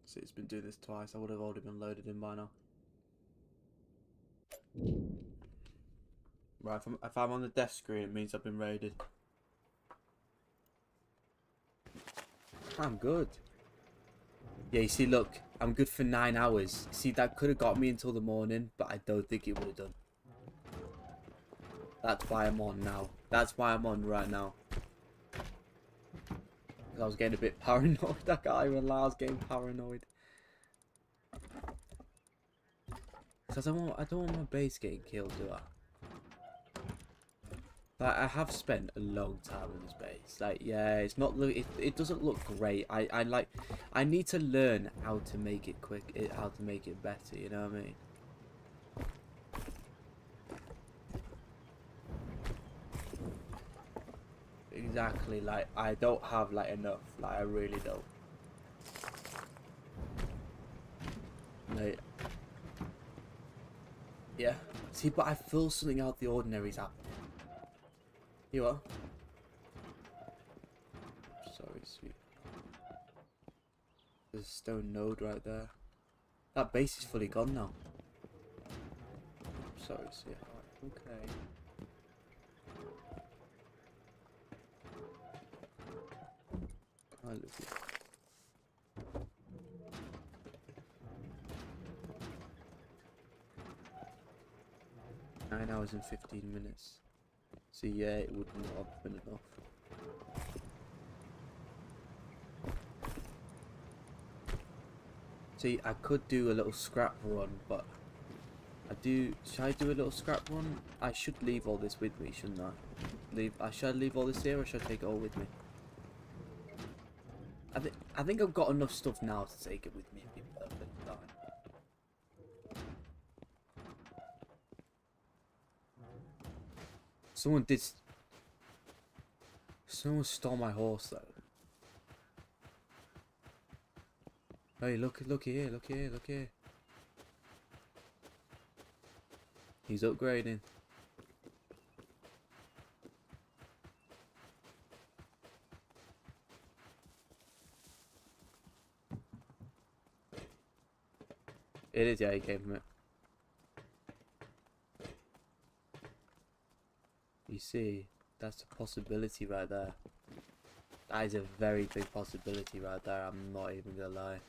So it's been doing this twice. I would have already been loaded in by now. Right, if I'm on the death screen, it means I've been raided. I'm good. Yeah, you see, look, I'm good for 9 hours. See, that could have got me until the morning, but I don't think it would have done. That's why I'm on now. That's why I'm on right now. Because I was getting a bit paranoid. I can't even lie, I was getting paranoid. Because I don't want my base getting killed, do I? Like, I have spent a long time in this base. Like, yeah, it's not it doesn't look great. I need to learn how to make it how to make it better, you know what I mean? Exactly, like, I don't have, like, enough. Like, I really don't. Like, yeah. See, but I feel something out the ordinary is happening. You are? Sorry, sweet. There's a stone node right there. That base is fully gone now. Sorry, sweet. Okay. I love you. 9 hours and 15 minutes. So yeah, it would not have been enough. See, I could do a little scrap run, but should I do a little scrap run? I should leave all this with me, shouldn't I? Should I leave all this here, or should I take it all with me? I think I've got enough stuff now to take it with me. Someone stole my horse though. Hey, look here, look here, look here. He's upgrading. It is, yeah, he came from it. You see, that's a possibility right there. That is a very big possibility right there, I'm not even gonna lie.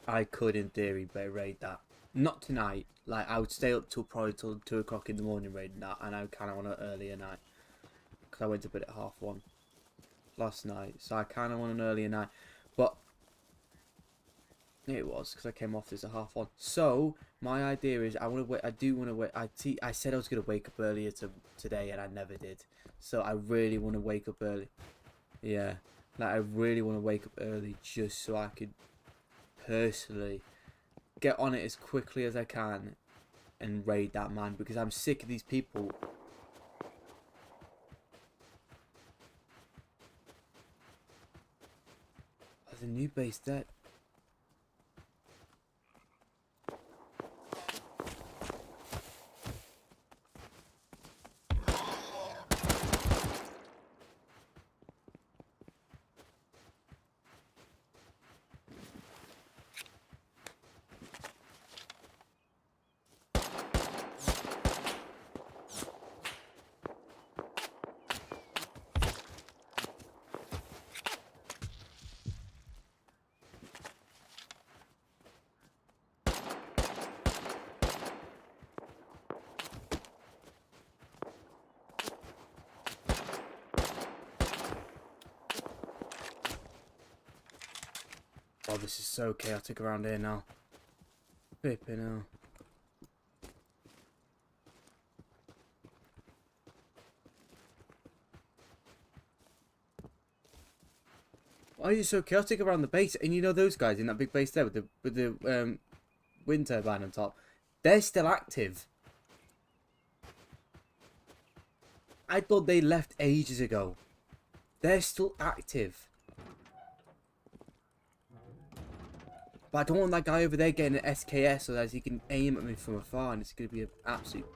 I could, in theory, raid that. Not tonight. Like, I would stay up till probably till 2 o'clock in the morning raiding that, and I kind of want an earlier night. Because I went to bed at 1:30 last night, so I kind of want an earlier night. But it was because I came off this at 1:30. So my idea is I want to wait. I do want to wait. I said I was gonna wake up earlier today, and I never did. So I really want to wake up early. Yeah, like I really want to wake up early just so I could personally get on it as quickly as I can and raid that man, because I'm sick of these people. There's a new base dead. Oh, this is so chaotic around here now. Flipping hell. Why are you so chaotic around the base? And you know those guys in that big base there with the wind turbine on top? They're still active. I thought they left ages ago. They're still active. But I don't want that guy over there getting an SKS so that he can aim at me from afar, and it's going to be an absolute...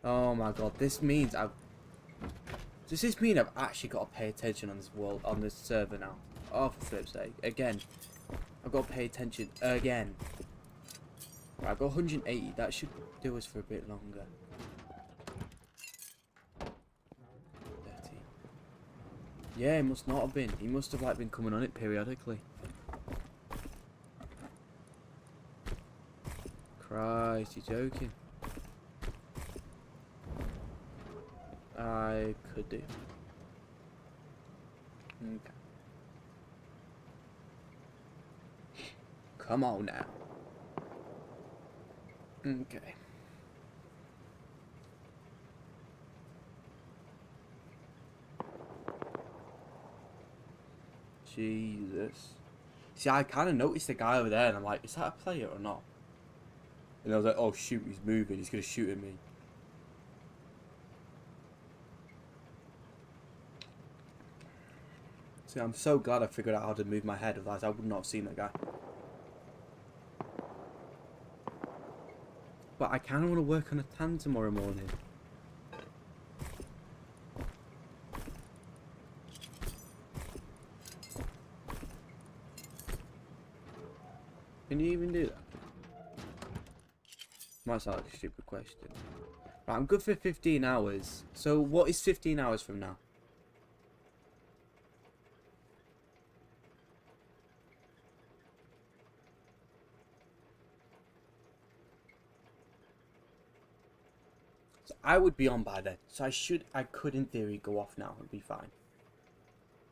Oh my god, this means Does this mean I've actually got to pay attention on this world, on this server now? Oh, for flip's sake. Again. I've got to pay attention again. Right, I've got 180. That should do us for a bit longer. 30. Yeah, it must not have been. He must have like been coming on it periodically. Christ, you're joking. I could do. Okay. Come on now. Okay. Jesus. See, I kind of noticed the guy over there, and I'm like, is that a player or not? And I was like, oh shoot, he's moving. He's gonna shoot at me. See, I'm so glad I figured out how to move my head, otherwise I would not have seen that guy. But I kind of want to work on a tan tomorrow morning. Can you even do that? Might sound like a stupid question. Right, I'm good for 15 hours. So what is 15 hours from now? So I would be on by then. So I could in theory go off now and be fine.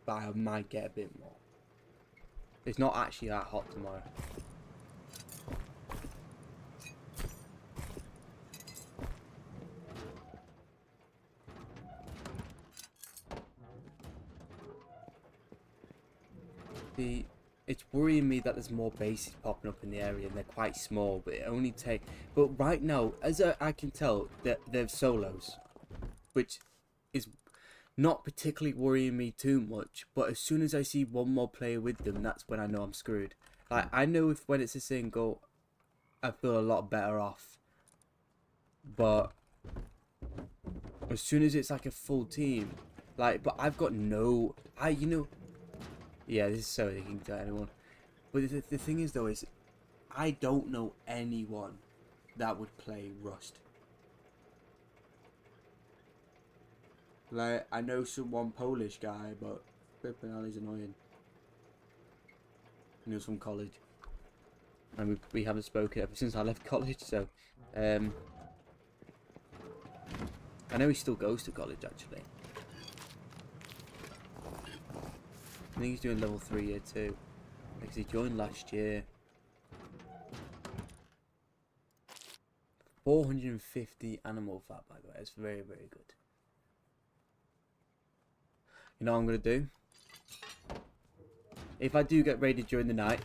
But I might get a bit more. It's not actually that hot tomorrow. It's worrying me that there's more bases popping up in the area and they're quite small, but it only take. But right now, as I can tell, that they're solos, which is not particularly worrying me too much. But as soon as I see one more player with them, that's when I know I'm screwed. Like I know if when it's a single, I feel a lot better off. But as soon as it's like a full team, like, but I've got no, you know. Yeah, this is so they can tell anyone. But the thing is, though, is I don't know anyone that would play Rust. Like, I know one Polish guy, but flipping hell, he's annoying. He was from college. And we haven't spoken ever since I left college, so... I know he still goes to college, actually. I think he's doing level 3 year 2. Because he joined last year. 450 animal fat, by the way. It's very, very good. You know what I'm going to do? If I do get raided during the night,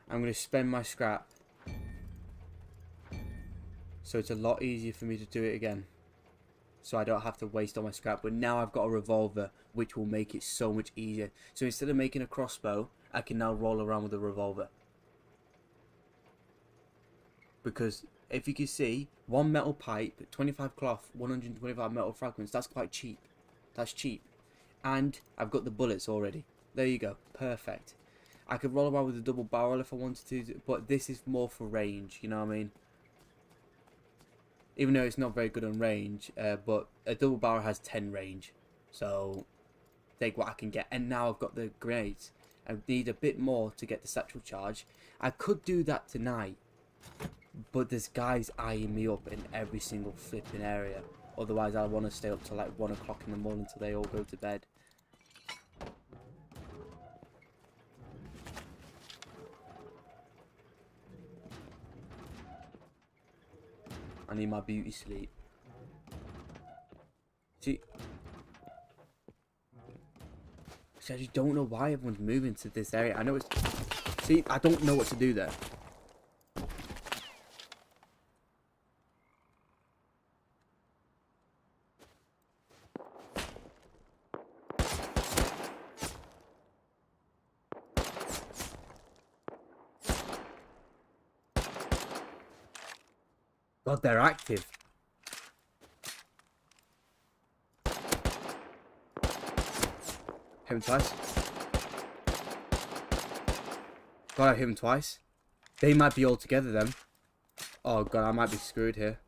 I'm going to spend my scrap. So it's a lot easier for me to do it again. So I don't have to waste all my scrap. But now I've got a revolver, which will make it so much easier. So instead of making a crossbow, I can now roll around with a revolver. Because if you can see, one metal pipe, 25 cloth, 125 metal fragments, that's quite cheap. That's cheap. And I've got the bullets already. There you go. Perfect. I could roll around with a double barrel if I wanted to, but this is more for range, you know what I mean? Even though it's not very good on range, but a double barrel has 10 range. So, take what I can get. And now I've got the grenades. I need a bit more to get the satchel charge. I could do that tonight. But there's guys eyeing me up in every single flipping area. Otherwise, I want to stay up till like 1 o'clock in the morning till they all go to bed. I need my beauty sleep. See, I just don't know why everyone's moving to this area. I know it's... See, I don't know what to do there. God, they're active. Hit him twice. God, I hit him twice. They might be all together then. Oh god, I might be screwed here.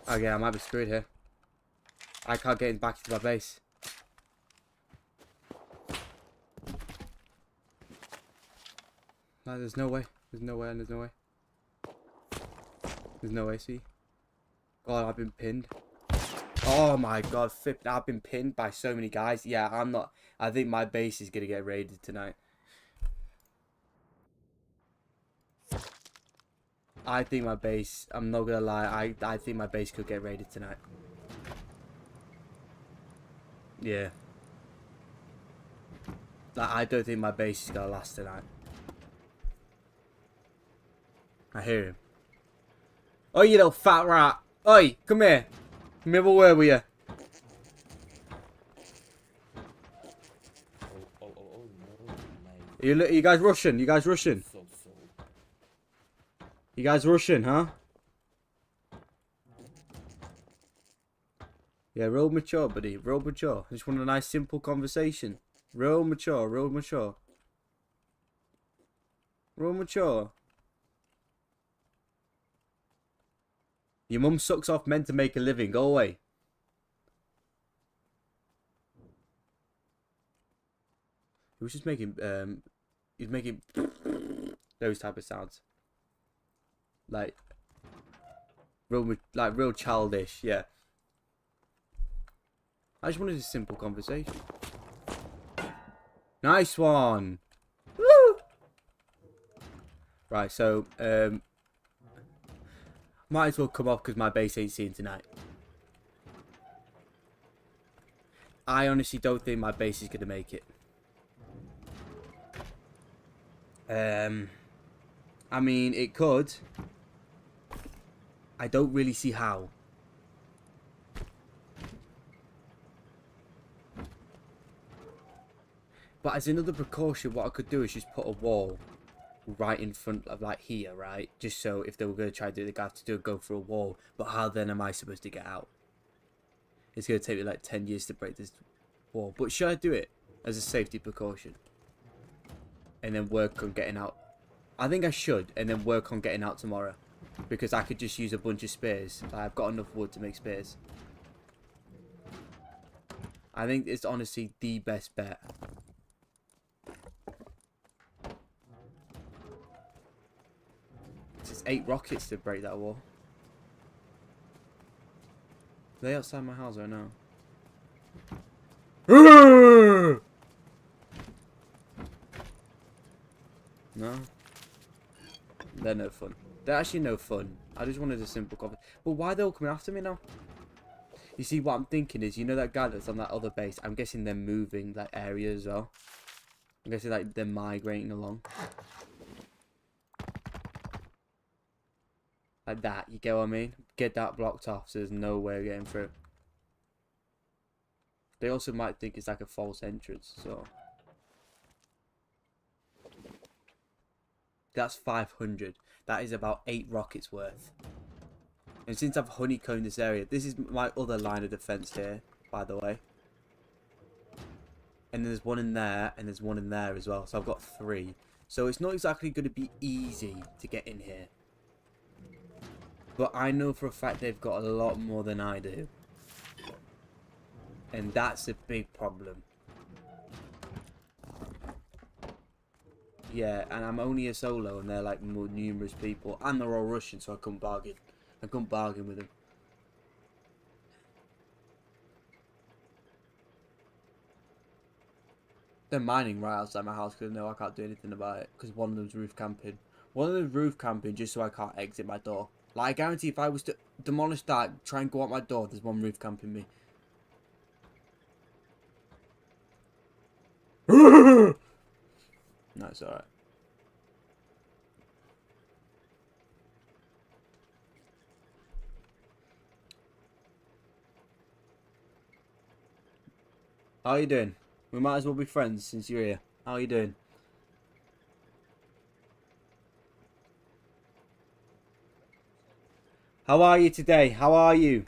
Okay, I might be screwed here. I can't get back into my base. No, there's no way. There's no way and there's no way. There's no way, see? God, I've been pinned. Oh my god, flipped. I've been pinned by so many guys. Yeah, I'm not. I think my base is going to get raided tonight. I think my base, I'm not going to lie, I think my base could get raided tonight. Yeah. Like, I don't think my base is going to last tonight. I hear him. Oh, you little fat rat. Oi, come here. Come here, where were you? You guys Russian? You guys Russian? You guys Russian, huh? Yeah, real mature, buddy. Real mature. I just want a nice, simple conversation. Real mature, real mature. Real mature. Your mum sucks off men to make a living. Go away. He was just making, he's making those type of sounds. Like real childish, yeah. I just wanted a simple conversation. Nice one. Woo! Right, so might as well come off because my base ain't seen tonight. I honestly don't think my base is gonna make it. I mean, it could. I don't really see how. But as another precaution, what I could do is just put a wall right in front of, like, here, right? Just so if they were going to try to do it, they'd have to go through a wall. But how then am I supposed to get out? It's going to take me like 10 years to break this wall. But should I do it as a safety precaution? And then work on getting out? I think I should. And then work on getting out tomorrow. Because I could just use a bunch of spears. I've got enough wood to make spears. I think it's honestly the best bet. It's 8 rockets to break that wall. Are they outside my house right now? No? They're no fun. They're actually no fun. I just wanted a simple conversation. But why are they all coming after me now? You see, what I'm thinking is, you know that guy that's on that other base? I'm guessing they're moving that area as well. I'm guessing like they're migrating along. Like that, you get what I mean? Get that blocked off so there's no way of getting through. They also might think it's like a false entrance, so. That's 500. That is about 8 rockets worth. And since I've honeycombed this area, this is my other line of defense here, by the way. And there's one in there, and there's one in there as well. So I've got 3. So it's not exactly going to be easy to get in here. But I know for a fact they've got a lot more than I do. And that's a big problem. Yeah, and I'm only a solo, and they're like more numerous people. And they're all Russian, so I couldn't bargain. I couldn't bargain with them. They're mining right outside my house because no, I can't do anything about it. Because one of them's roof camping. One of them's roof camping just so I can't exit my door. Like, I guarantee if I was to demolish that, try and go out my door, there's one roof camping me. No, it's alright. How are you doing? We might as well be friends since you're here. How are you doing? How are you today? How are you?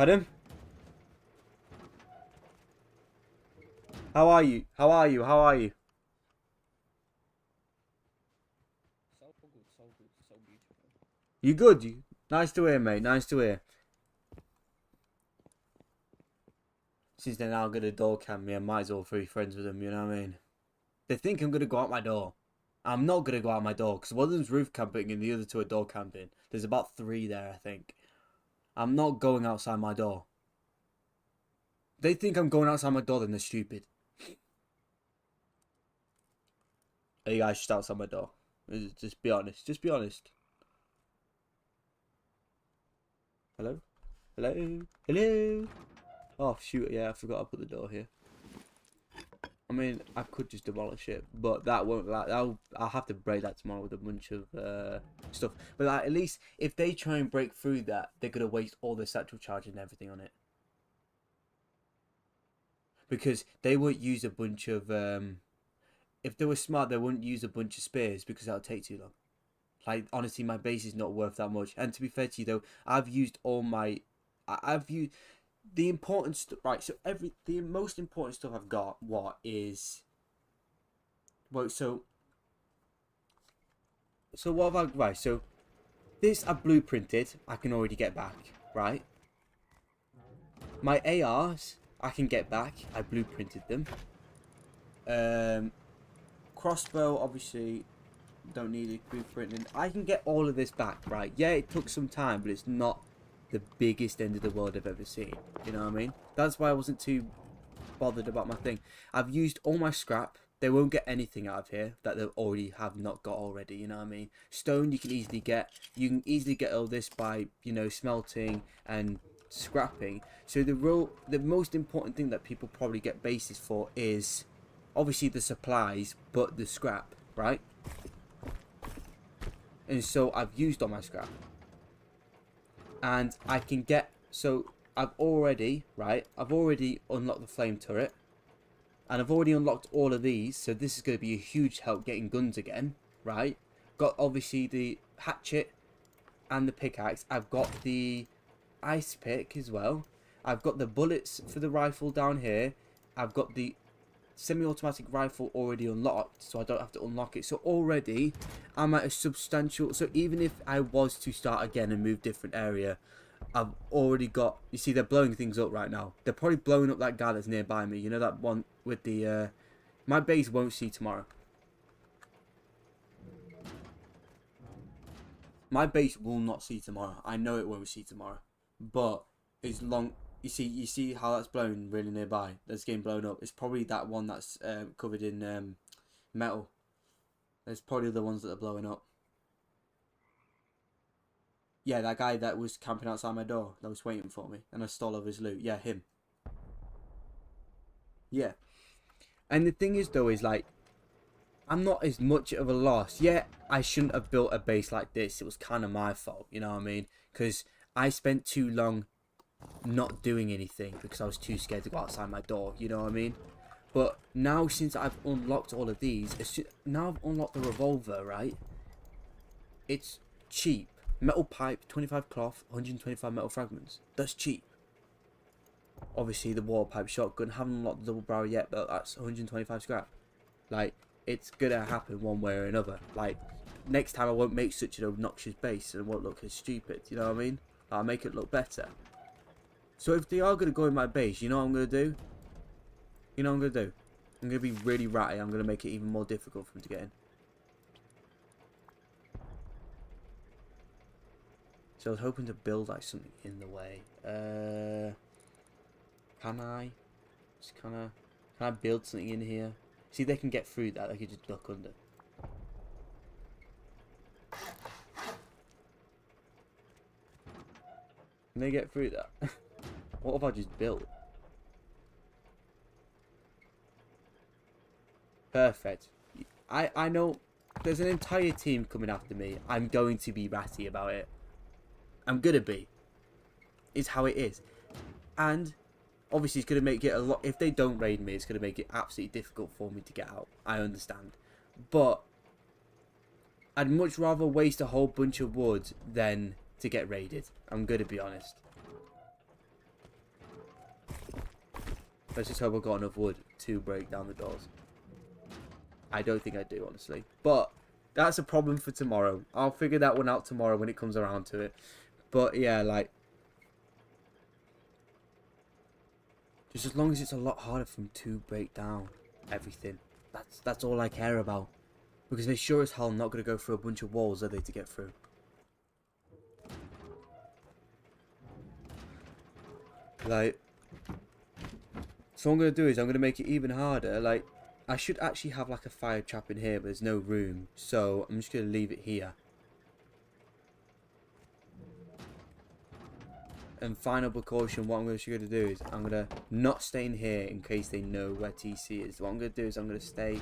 Pardon? How are you? How are you? How are you? So good, so good, so beautiful. You good? You nice to hear, mate. Nice to hear. Since they're now gonna door cam me, I might as well be friends with them. You know what I mean? They think I'm gonna go out my door. I'm not gonna go out my door because one of them's roof camping and the other two are door camping. There's about 3 there, I think. I'm not going outside my door. They think I'm going outside my door, then they're stupid. Hey guys, just outside my door. Just be honest. Just be honest. Hello? Hello? Hello? Oh shoot! Yeah, I forgot I put the door here. I mean, I could just demolish it, but that won't. Like, I'll have to break that tomorrow with a bunch of stuff. But like, at least if they try and break through that, they're gonna waste all their satchel charge and everything on it. Because they won't use a bunch of if they were smart, they wouldn't use a bunch of spears because that would take too long. Like honestly, my base is not worth that much. And to be fair to you though, I've used all my, I've used the important stuff. Right, so the most important stuff I've got. What is, well, so what have I, right? So this I've blueprinted. I can already get back. Right. My ARs I can get back. I blueprinted them. Crossbow obviously don't need it blueprinting. I can get all of this back, right? Yeah, it took some time, but it's not the biggest end of the world I've ever seen. You know what I mean? That's why I wasn't too bothered about my thing. I've used all my scrap. They won't get anything out of here that they already have not got already. You know what I mean? Stone you can easily get. You can easily get all this by, you know, smelting and scrapping. So the most important thing that people probably get bases for is obviously the supplies, but the scrap, right? And so I've used all my scrap. And I can get, so I've already unlocked the flame turret. And I've already unlocked all of these, so this is going to be a huge help getting guns again, right? Got obviously the hatchet and the pickaxe. I've got the ice pick as well. I've got the bullets for the rifle down here. I've got the semi-automatic rifle already unlocked, so I don't have to unlock it. So already I'm at a substantial, so even if I was to start again and move different area, I've already got, you see they're blowing things up right now. They're probably blowing up that guy that's nearby me, you know, that one with the my base won't see tomorrow. My base will not see tomorrow. I know it won't see tomorrow, but as long, you see how that's blown really nearby. That's getting blown up. It's probably that one that's covered in metal. There's probably the ones that are blowing up. Yeah, that guy that was camping outside my door that was waiting for me, and I stole all his loot. Yeah, him. Yeah. And the thing is though, is like, I'm not as much of a loss. Yeah, I shouldn't have built a base like this. It was kind of my fault, you know what I mean? Because I spent too long not doing anything because I was too scared to go outside my door, you know what I mean? But now since I've unlocked all of these, now I've unlocked the revolver, right? It's cheap. Metal pipe, 25 cloth, 125 metal fragments. That's cheap. Obviously the water pipe shotgun, haven't unlocked the double barrel yet, but that's 125 scrap. Like, it's gonna happen one way or another. Like, next time I won't make such an obnoxious base and it won't look as stupid, you know what I mean? I'll make it look better. So if they are gonna go in my base, you know what I'm gonna do? You know what I'm gonna do? I'm gonna be really ratty. I'm gonna make it even more difficult for them to get in. So I was hoping to build like something in the way. Can I? Just can I build something in here? See, they can get through that. They can just duck under. Can they get through that? What have I just built? Perfect. I know there's an entire team coming after me. I'm going to be ratty about it. I'm gonna be. It's how it is. And obviously it's gonna make it a lot, if they don't raid me, it's gonna make it absolutely difficult for me to get out. I understand. But I'd much rather waste a whole bunch of wood than to get raided. I'm gonna be honest. Let's just hope I've got enough wood to break down the doors. I don't think I do, honestly. But that's a problem for tomorrow. I'll figure that one out tomorrow when it comes around to it. But yeah, like, just as long as it's a lot harder for them to break down everything. That's all I care about. Because they sure as hell not going to go through a bunch of walls, are they, to get through? Like, so what I'm going to do is I'm going to make it even harder. Like, I should actually have like a fire trap in here, but there's no room. So I'm just going to leave it here. And final precaution, what I'm going to do is I'm going to not stay in here in case they know where TC is. What I'm going to do is I'm going to stay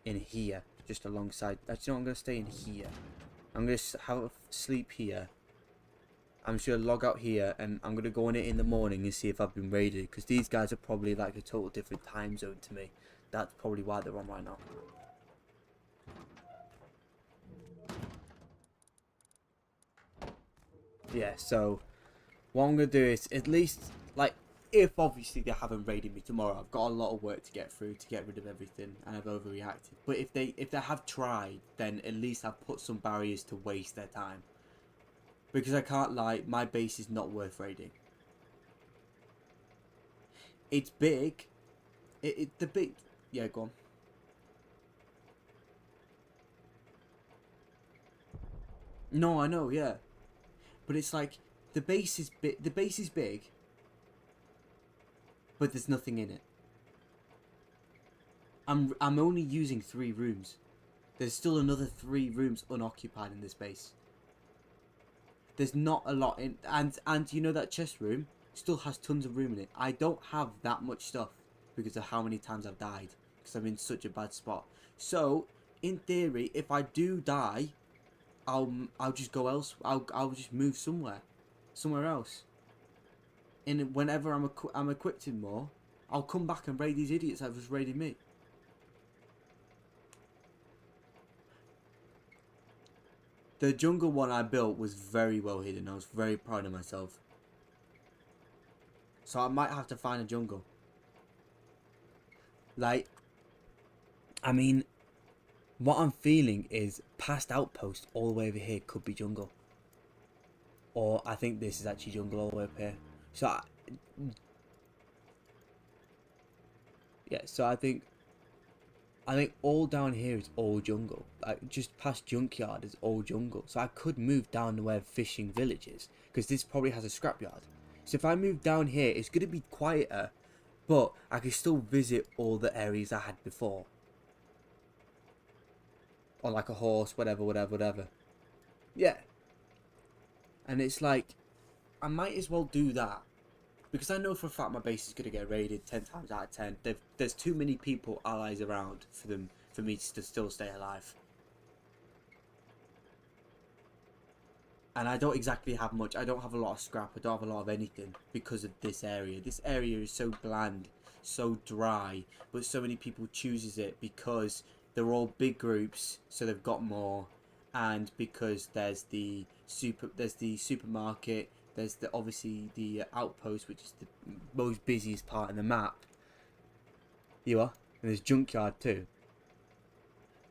in here, just alongside. Actually, no, I'm going to stay in here. I'm going to have a sleep here. I'm just going to log out here, and I'm going to go on it in the morning and see if I've been raided. Because these guys are probably like a total different time zone to me. That's probably why they're on right now. Yeah, so what I'm going to do is, at least, like, if obviously they haven't raided me tomorrow, I've got a lot of work to get through to get rid of everything, and I've overreacted. But if they have tried, then at least I've put some barriers to waste their time. Because I can't lie, my base is not worth raiding. It's big. The big... Yeah, go on. No, I know, yeah. But it's like, the base is big. The base is big, but there's nothing in it. I'm only using 3 rooms. There's still another 3 rooms unoccupied in this base. There's not a lot in, and you know that chest room still has tons of room in it. I don't have that much stuff because of how many times I've died, because I'm in such a bad spot. So in theory, if I do die, I'll just go else. I'll just move somewhere else. And whenever I'm equipped in more, I'll come back and raid these idiots that was raiding me. The jungle one I built was very well hidden. I was very proud of myself. So I might have to find a jungle. Like, I mean, what I'm feeling is past outpost all the way over here could be jungle. Or I think this is actually jungle all the way up here. So, yeah, so I think all down here is all jungle. Like, just past junkyard is all jungle. So I could move down to where fishing village is, because this probably has a scrapyard. So if I move down here, it's going to be quieter, but I can still visit all the areas I had before. On like a horse, whatever. Yeah. And it's like, I might as well do that. Because I know for a fact my base is going to get raided 10 times out of 10. There's too many people, allies around for me to still stay alive. And I don't exactly have much. I don't have a lot of scrap. I don't have a lot of anything because of this area. This area is so bland, so dry. But so many people chooses it because they're all big groups, so they've got more. And because there's the supermarket. There's obviously the outpost, which is the most busiest part in the map. You are. And there's junkyard too.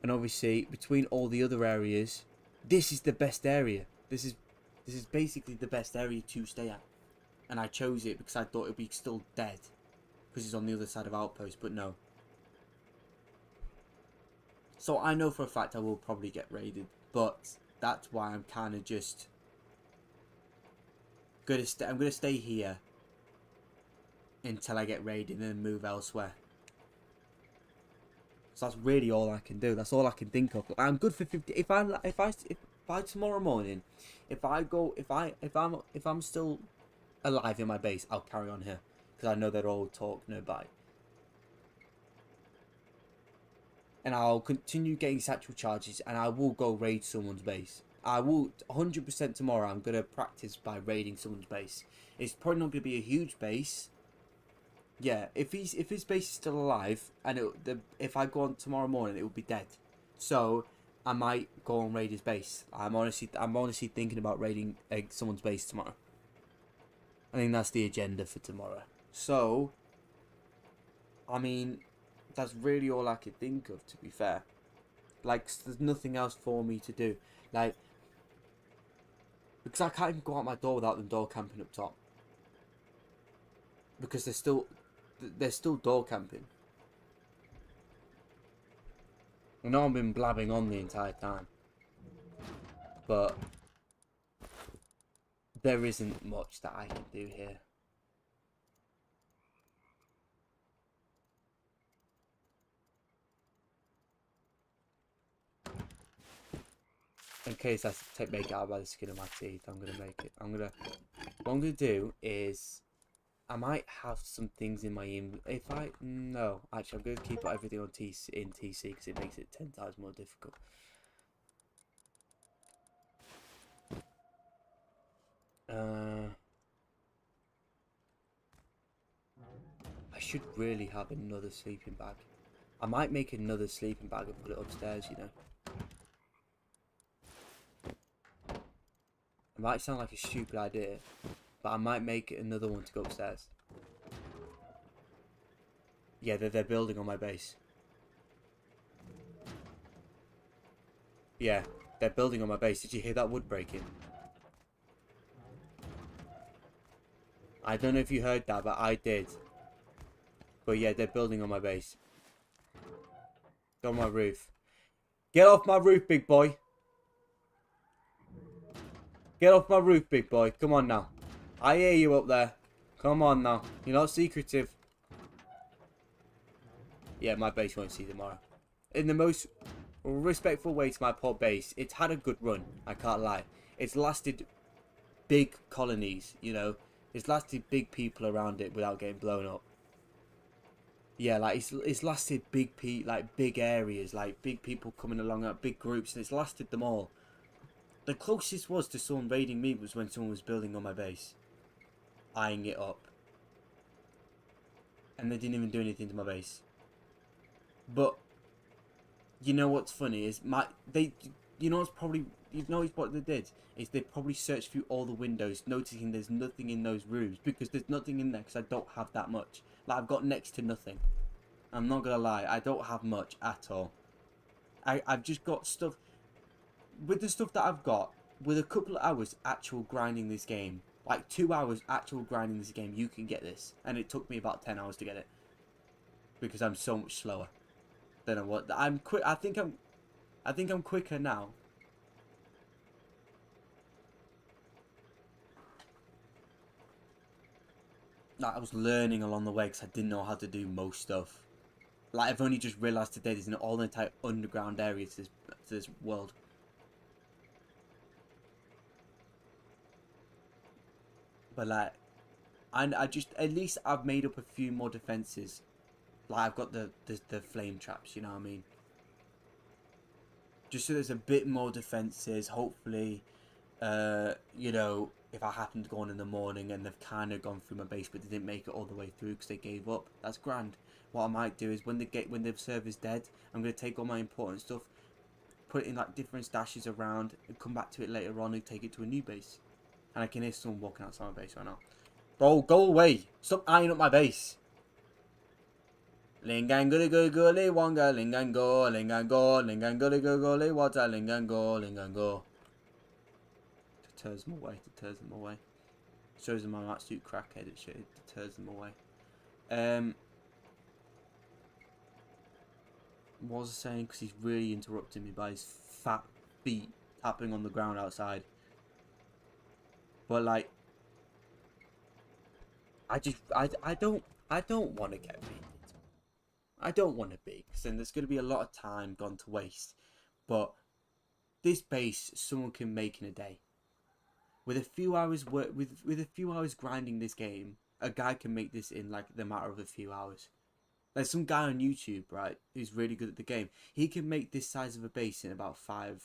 And obviously, between all the other areas, this is the best area. This is basically the best area to stay at. And I chose it because I thought it would be still dead. Because it's on the other side of outpost, but no. So I know for a fact I will probably get raided. But that's why I'm kind of just... I'm gonna stay here until I get raided and then move elsewhere. So that's really all I can do. That's all I can think of. I'm good for 50. If I tomorrow morning, if I'm still alive in my base, I'll carry on here because I know they're all talk nearby. And I'll continue getting satchel charges, and I will go raid someone's base. I will 100% tomorrow. I'm gonna practice by raiding someone's base. It's probably not gonna be a huge base. Yeah, if his base is still alive, and if I go on tomorrow morning, it will be dead. So I might go and raid his base. I'm honestly thinking about raiding someone's base tomorrow. I think that's the agenda for tomorrow. So I mean, that's really all I could think of, to be fair. Like, there's nothing else for me to do. Like, because I can't even go out my door without them door camping up top. Because they're still door camping. I know I've been blabbing on the entire time. But there isn't much that I can do here. In case I make it out by the skin of my teeth, I'm gonna make it. What I'm gonna do is, I might have some things in my no, actually, I'm gonna keep everything on TC because it makes it 10 times more difficult. I should really have another sleeping bag. I might make another sleeping bag and put it upstairs, you know. It might sound like a stupid idea, but I might make another one to go upstairs. Yeah, they're building on my base. Yeah, they're building on my base. Did you hear that wood breaking? I don't know if you heard that, but I did. But yeah, they're building on my base. Get on my roof. Get off my roof, big boy. Get off my roof, big boy. Come on now. I hear you up there. Come on now. You're not secretive. Yeah, my base won't see tomorrow. In the most respectful way to my poor base, it's had a good run. I can't lie. It's lasted big colonies, you know. It's lasted big people around it without getting blown up. Yeah, like it's lasted big areas, like big people coming along, big groups, and it's lasted them all. The closest was to someone raiding me was when someone was building on my base, eyeing it up, and they didn't even do anything to my base. But you know what's funny is you know what they did is they probably searched through all the windows, noticing there's nothing in those rooms, because there's nothing in there because I don't have that much. Like, I've got next to nothing. I'm not gonna lie, I don't have much at all. I've just got stuff. With the stuff that I've got, with a couple of hours actual grinding this game, like 2 hours actual grinding this game, you can get this. And it took me about 10 hours to get it, because I'm so much slower than I was. I'm quick. I think I'm quicker now. Like, I was learning along the way because I didn't know how to do most stuff. Like, I've only just realised today there's an all entire underground area to this world. But like, I just, at least I've made up a few more defences. Like, I've got the flame traps, you know what I mean? Just so there's a bit more defences, hopefully. You know, if I happen to go on in the morning and they've kind of gone through my base but they didn't make it all the way through because they gave up, that's grand. What I might do is when the server's dead, I'm going to take all my important stuff, put it in like different stashes around, and come back to it later on and take it to a new base. And I can hear someone walking outside my base right now. Bro, go away. Stop eyeing up my base. Linganguli guli wanga lingango lingango linganguli guli wata lingango lingango. Deters them away. Shows them I'm an absolute crackhead. It deters them away. What was I saying? Because he's really interrupting me by his fat feet tapping on the ground outside. But like, I don't want to get raided. I don't want to be, because then there's going to be a lot of time gone to waste. But this base, someone can make in a day. With a few hours work, with a few hours grinding this game, a guy can make this in like the matter of a few hours. There's some guy on YouTube, right, who's really good at the game. He can make this size of a base in about 5,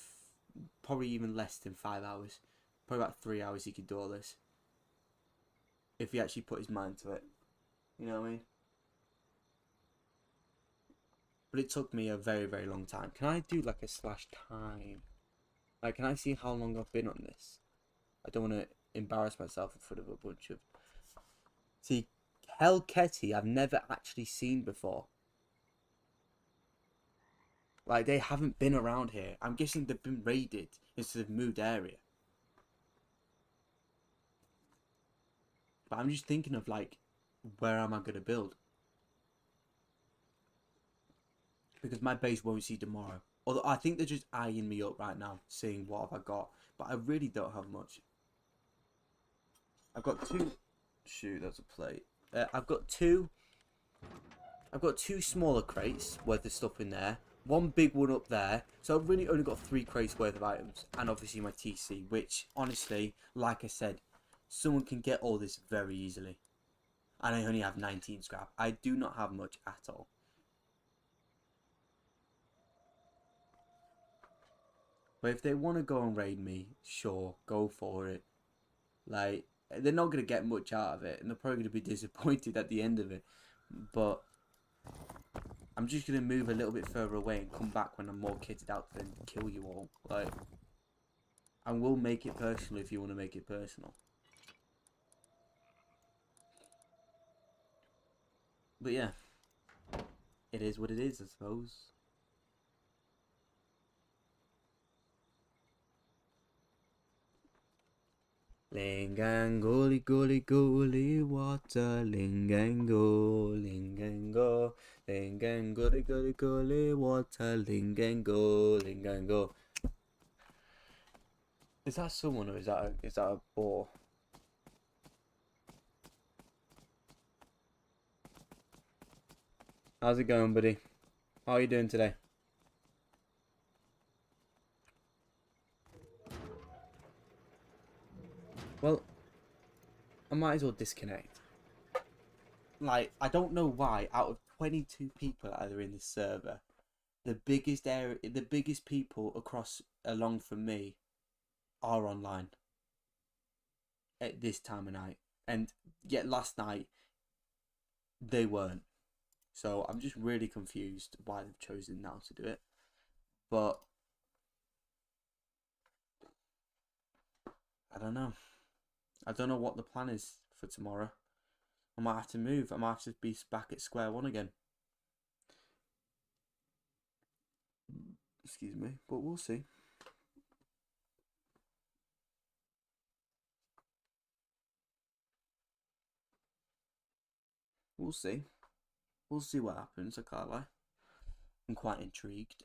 probably even less than 5 hours. Probably about 3 hours he could do all this. If he actually put his mind to it. You know what I mean? But it took me a very, very long time. Can I do like a /time? Like, can I see how long I've been on this? I don't want to embarrass myself in front of a bunch of... See, Helketi I've never actually seen before. Like, they haven't been around here. I'm guessing they've been raided instead of moved area. But I'm just thinking of, like, where am I going to build? Because my base won't see tomorrow. Although I think they're just eyeing me up right now, seeing what have I got. But I really don't have much. I've got two... Shoot, that's a plate. I've got two smaller crates worth of stuff in there. One big one up there. So I've really only got 3 crates worth of items. And obviously my TC, which, honestly, like I said, someone can get all this very easily. And I only have 19 scrap. I do not have much at all. But if they want to go and raid me, sure, go for it. Like, they're not going to get much out of it. And they're probably going to be disappointed at the end of it. But I'm just going to move a little bit further away and come back when I'm more kitted out to then kill you all. Like, and we'll make it personal if you want to make it personal. But yeah, it is what it is, I suppose. Lingangoli goli goli water, lingango, lingango, lingangoli goli goli water, lingango, lingango. Is that someone or is that a boar? How's it going, buddy? How are you doing today? Well, I might as well disconnect. Like, I don't know why, out of 22 people that are in this server, the biggest people along from me are online at this time of night. And yet last night, they weren't. So I'm just really confused why they've chosen now to do it. But I don't know. I don't know what the plan is for tomorrow. I might have to move. I might have to be back at square one again. Excuse me, but we'll see. We'll see. We'll see what happens, I can't lie. I'm quite intrigued.